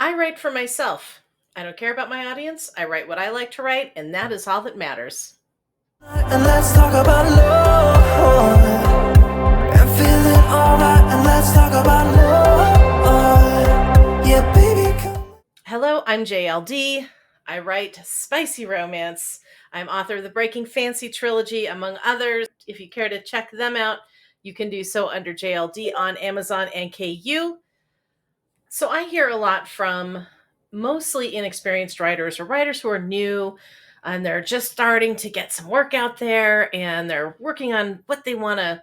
I write for myself. I don't care about my audience. I write what I like to write, and that is all that matters. And let's talk about love and feeling alright. And let's talk about love. Yeah, baby, come. Hello, I'm JLD. I write spicy romance. I'm author of the Breaking Fancy trilogy, among others. If you care to check them out, you can do so under JLD on Amazon and KU. So I hear a lot from mostly inexperienced writers or writers who are new and they're just starting to get some work out there and they're working on what they want to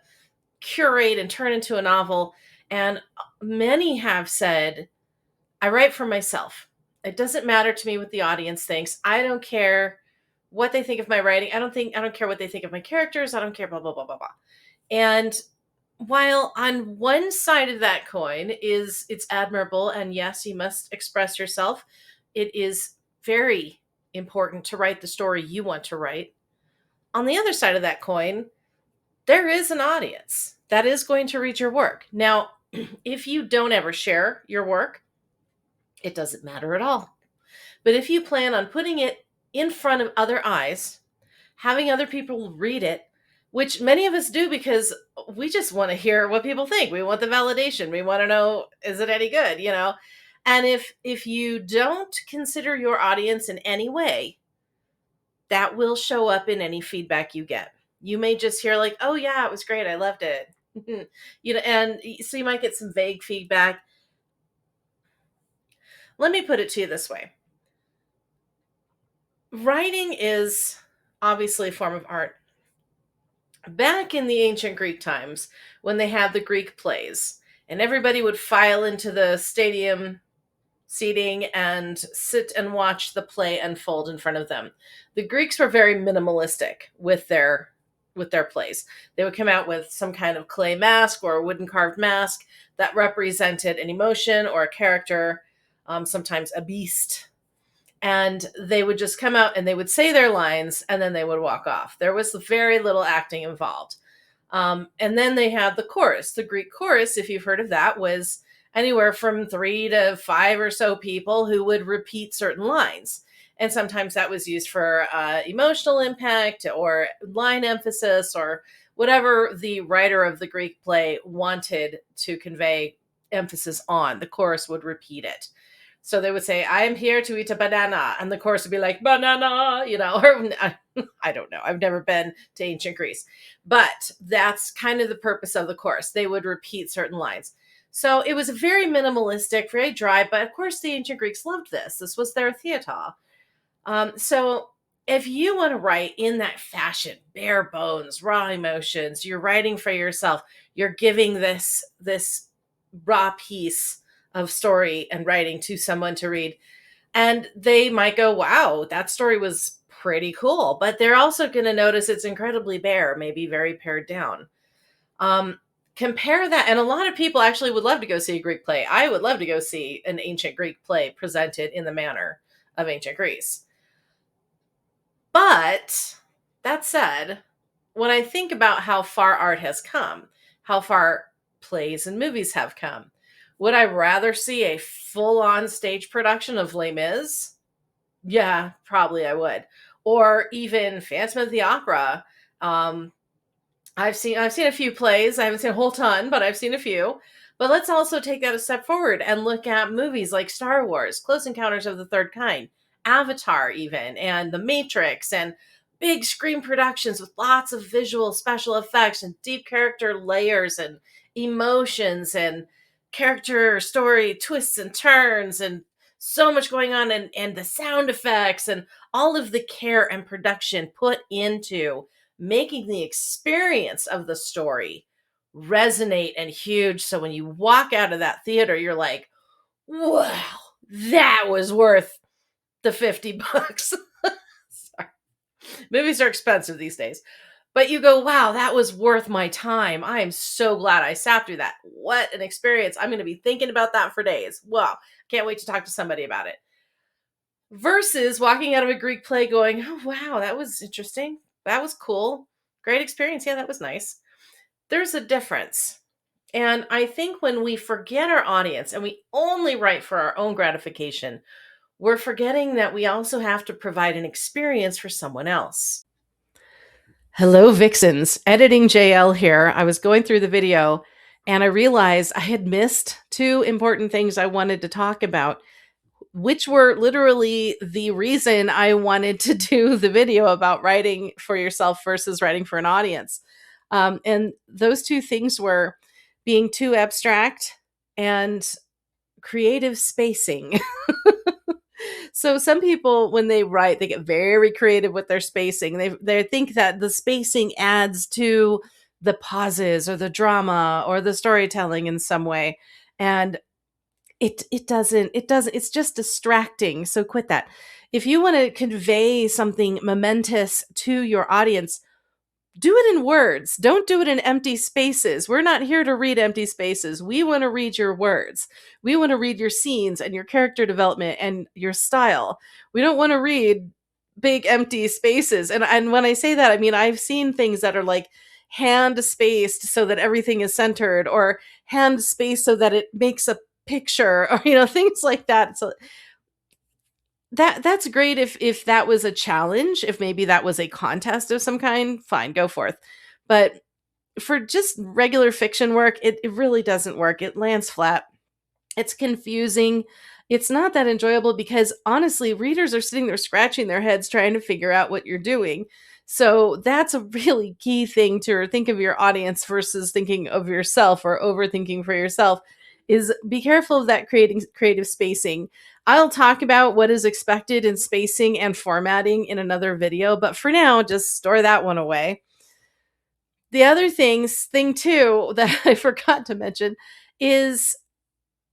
curate and turn into a novel. And many have said, I write for myself. It doesn't matter to me what the audience thinks. I don't care what they think of my writing. I don't care what they think of my characters. I don't care, blah, blah, blah, blah, blah. And while on one side of that coin is it's admirable and yes, you must express yourself, it is very important to write the story you want to write. On the other side of that coin, there is an audience that is going to read your work. Now, if you don't ever share your work, it doesn't matter at all. But if you plan on putting it in front of other eyes, having other people read it, which many of us do because we just want to hear what people think. We want the validation. We want to know, is it any good, And if you don't consider your audience in any way, that will show up in any feedback you get. You may just hear like, "Oh yeah, it was great. I loved it." And so you might get some vague feedback. Let me put it to you this way. Writing is obviously a form of art. Back in the ancient Greek times, when they had the Greek plays, and everybody would file into the stadium seating and sit and watch the play unfold in front of them. The Greeks were very minimalistic with their plays. They would come out with some kind of clay mask or a wooden carved mask that represented an emotion or a character, sometimes a beast, and they would just come out and they would say their lines and then they would walk off. There was very little acting involved. And then they had the chorus. The Greek chorus, if you've heard of that, was anywhere from 3 to 5 or so people who would repeat certain lines. And sometimes that was used for emotional impact or line emphasis or whatever the writer of the Greek play wanted to convey emphasis on. The chorus would repeat it. So they would say, I am here to eat a banana. And the chorus would be like, banana, or I don't know. I've never been to ancient Greece. But that's kind of the purpose of the chorus. They would repeat certain lines. So it was very minimalistic, very dry. But of course, the ancient Greeks loved this. This was their theater. So if you want to write in that fashion, bare bones, raw emotions, you're writing for yourself, you're giving this raw piece of story and writing to someone to read. And they might go, wow, that story was pretty cool. But they're also going to notice it's incredibly bare, maybe very pared down. Compare that. And a lot of people actually would love to go see a Greek play. I would love to go see an ancient Greek play presented in the manner of ancient Greece. But that said, when I think about how far art has come, how far plays and movies have come, would I rather see a full-on stage production of Les Mis? Yeah, probably I would. Or even Phantom of the Opera. I've seen a few plays. I haven't seen a whole ton, but I've seen a few. But let's also take that a step forward and look at movies like Star Wars, Close Encounters of the Third Kind, Avatar, even, and The Matrix, and big screen productions with lots of visual special effects and deep character layers and emotions and character story twists and turns and so much going on, and the sound effects and all of the care and production put into making the experience of the story resonate and huge. So when you walk out of that theater, you're like, wow, that was worth the $50. Sorry. Movies are expensive these days. But you go, wow, that was worth my time. I am so glad I sat through that. What an experience. I'm going to be thinking about that for days. Wow. Can't wait to talk to somebody about it. Versus walking out of a Greek play going, oh, wow, that was interesting. That was cool. Great experience. Yeah, that was nice. There's a difference. And I think when we forget our audience and we only write for our own gratification, we're forgetting that we also have to provide an experience for someone else. Hello, Vixens. Editing JL here. I was going through the video and I realized I had missed two important things I wanted to talk about, which were literally the reason I wanted to do the video about writing for yourself versus writing for an audience. And those two things were being too abstract and creative spacing. So some people, when they write, they get very creative with their spacing. They think that the spacing adds to the pauses or the drama or the storytelling in some way, and it doesn't. It's just distracting. So quit that. If you want to convey something momentous to your audience, do it in words. Don't do it in empty spaces. We're not here to read empty spaces. We want to read your words. We want to read your scenes and your character development and your style. We don't want to read big empty spaces. And when I say that, I mean I've seen things that are like hand spaced so that everything is centered, or hand spaced so that it makes a picture, or things like that. So that's great if that was a challenge, if maybe that was a contest of some kind, fine, go forth. But for just regular fiction work, it really doesn't work. It lands flat. It's confusing. It's not that enjoyable because honestly, readers are sitting there scratching their heads trying to figure out what you're doing. So that's a really key thing to think of your audience versus thinking of yourself or overthinking for yourself, is be careful of that creating creative spacing. I'll talk about what is expected in spacing and formatting in another video, but for now, just store that one away. The other thing too that I forgot to mention is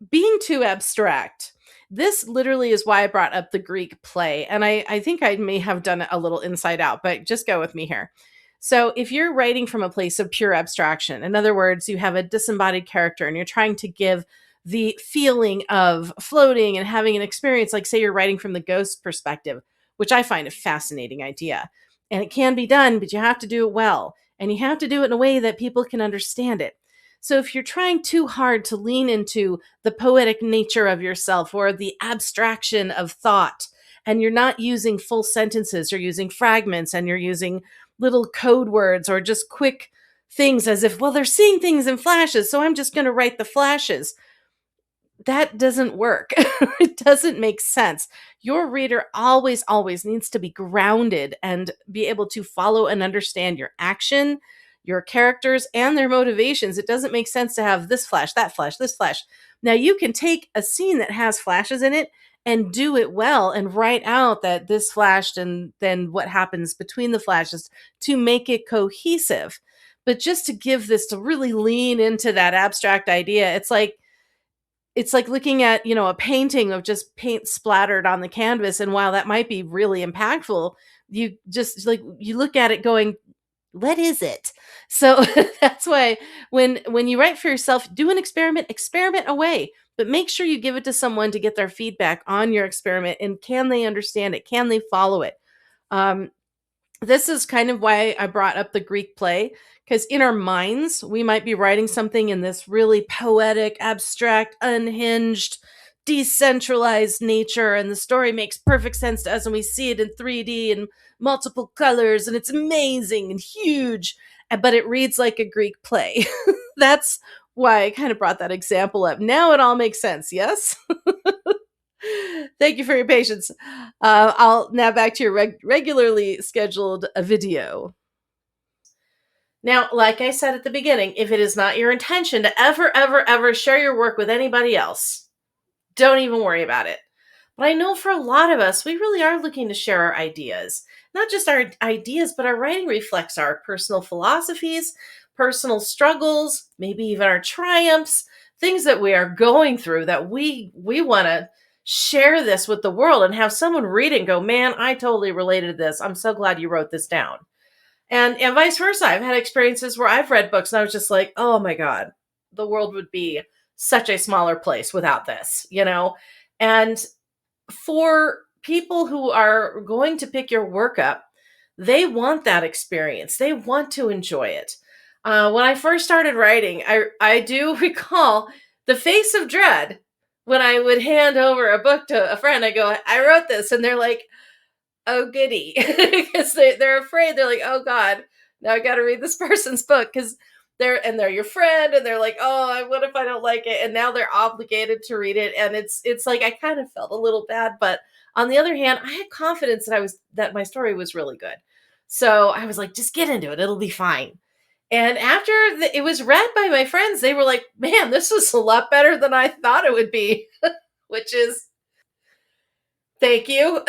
being too abstract. This literally is why I brought up the Greek play. And I think I may have done it a little inside out, but just go with me here. So, if you're writing from a place of pure abstraction, in other words, you have a disembodied character and you're trying to give the feeling of floating and having an experience, like say you're writing from the ghost perspective, which I find a fascinating idea. And it can be done, but you have to do it well. And you have to do it in a way that people can understand it. So if you're trying too hard to lean into the poetic nature of yourself or the abstraction of thought, and you're not using full sentences, you're using fragments and you're using little code words or just quick things as if, well, they're seeing things in flashes, so I'm just going to write the flashes. That doesn't work. It doesn't make sense. Your reader always needs to be grounded and be able to follow and understand your action, your characters, and their motivations. It doesn't make sense to have this flash, that flash, this flash. Now, you can take a scene that has flashes in it and do it well and write out that this flashed and then what happens between the flashes to make it cohesive. But just to give this, to really lean into that abstract idea, it's like looking at, a painting of just paint splattered on the canvas. And while that might be really impactful, you just like, you look at it going, what is it? So that's why when you write for yourself, do an experiment away, but make sure you give it to someone to get their feedback on your experiment. And can they understand it? Can they follow it? Um, this is kind of why I brought up the Greek play, because in our minds, we might be writing something in this really poetic, abstract, unhinged, decentralized nature, and the story makes perfect sense to us, and we see it in 3D and multiple colors, and it's amazing and huge, but it reads like a Greek play. That's why I kind of brought that example up. Now it all makes sense, yes? Thank you for your patience. I'll now back to your regularly scheduled video. Now, like I said at the beginning, if it is not your intention to ever share your work with anybody else, don't even worry about it. But I know for a lot of us, we really are looking to share our ideas. Not just our ideas, but our writing reflects our personal philosophies, personal struggles, maybe even our triumphs, things that we are going through that we want to share this with the world and have someone read it and go, man, I totally related to this. I'm so glad you wrote this down. And vice versa. I've had experiences where I've read books and I was just like, oh my God, the world would be such a smaller place without this. And for people who are going to pick your work up, they want that experience. They want to enjoy it. When I first started writing, I do recall the face of dread when I would hand over a book to a friend. I go, I wrote this, and they're like, oh goody, because they're afraid. They're like, oh god, now I got to read this person's book, because they're your friend, and they're like, oh, what if I don't like it? And now they're obligated to read it, and it's like I kind of felt a little bad, but on the other hand, I had confidence that my story was really good, so I was like, just get into it, it'll be fine. And after it was read by my friends, they were like, man, this was a lot better than I thought it would be, which is thank you.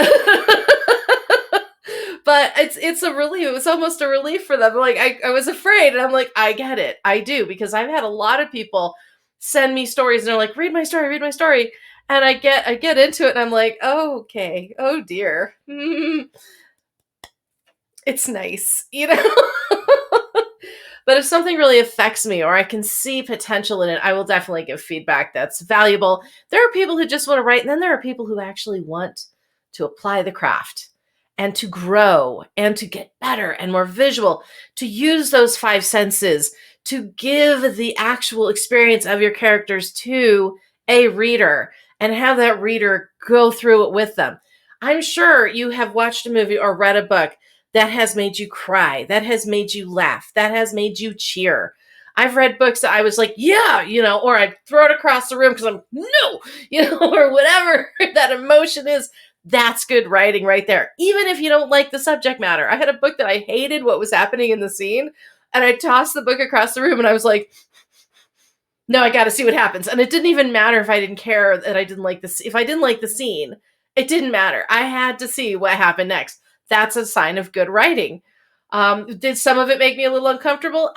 But it's a relief. It was almost a relief for them. Like I was afraid, and I'm like, I get it. I do, because I've had a lot of people send me stories and they're like, read my story, read my story. And I get into it and I'm like, oh, okay. Oh dear. It's nice, you know? But if something really affects me or I can see potential in it, I will definitely give feedback that's valuable. There are people who just want to write, and then there are people who actually want to apply the craft and to grow and to get better and more visual, to use those five senses, to give the actual experience of your characters to a reader and have that reader go through it with them. I'm sure you have watched a movie or read a book that has made you cry, that has made you laugh, that has made you cheer. I've read books that I was like, yeah, or I throw it across the room because I'm, no, or whatever that emotion is. That's good writing right there. Even if you don't like the subject matter. I had a book that I hated what was happening in the scene, and I tossed the book across the room and I was like, no, I got to see what happens. And it didn't even matter if I didn't care that I didn't like this. If I didn't like the scene, it didn't matter. I had to see what happened next. That's a sign of good writing. Did some of it make me a little uncomfortable?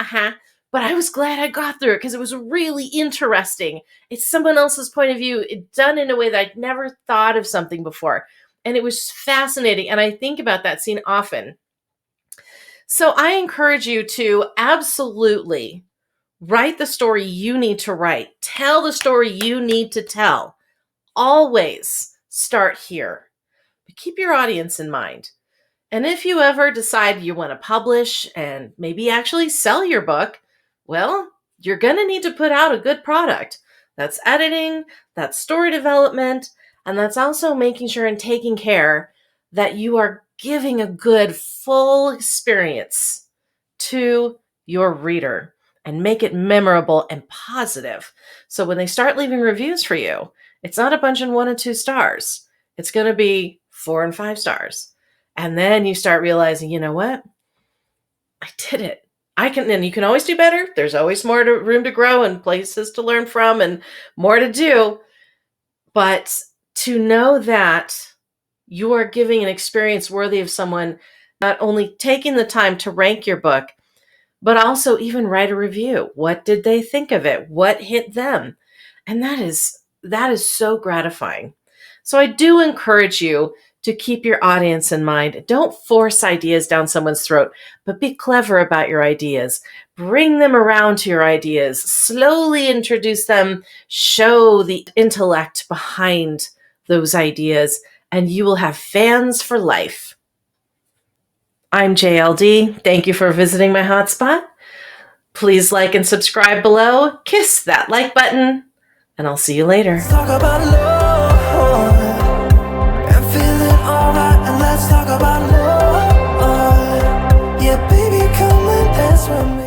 But I was glad I got through it because it was really interesting. It's someone else's point of view, done in a way that I'd never thought of something before. And it was fascinating. And I think about that scene often. So I encourage you to absolutely write the story you need to write. Tell the story you need to tell. Always start here. But keep your audience in mind. And if you ever decide you want to publish and maybe actually sell your book, well, you're going to need to put out a good product. That's editing, that's story development, and that's also making sure and taking care that you are giving a good full experience to your reader and make it memorable and positive. So when they start leaving reviews for you, it's not a bunch of 1 and 2 stars. It's going to be 4 and 5 stars. And then you start realizing, you know what? I did it. And you can always do better. There's always more room to grow and places to learn from and more to do. But to know that you are giving an experience worthy of someone not only taking the time to rank your book, but also even write a review. What did they think of it? What hit them? And that is so gratifying. So I do encourage you to keep your audience in mind. Don't force ideas down someone's throat, but be clever about your ideas. Bring them around to your ideas. Slowly introduce them. Show the intellect behind those ideas, and you will have fans for life. I'm JLD. Thank you for visiting my hotspot. Please like and subscribe below. Kiss that like button, and I'll see you later. Let's talk about love and feeling alright, and let's talk about love. Yeah, baby, come and dance with me.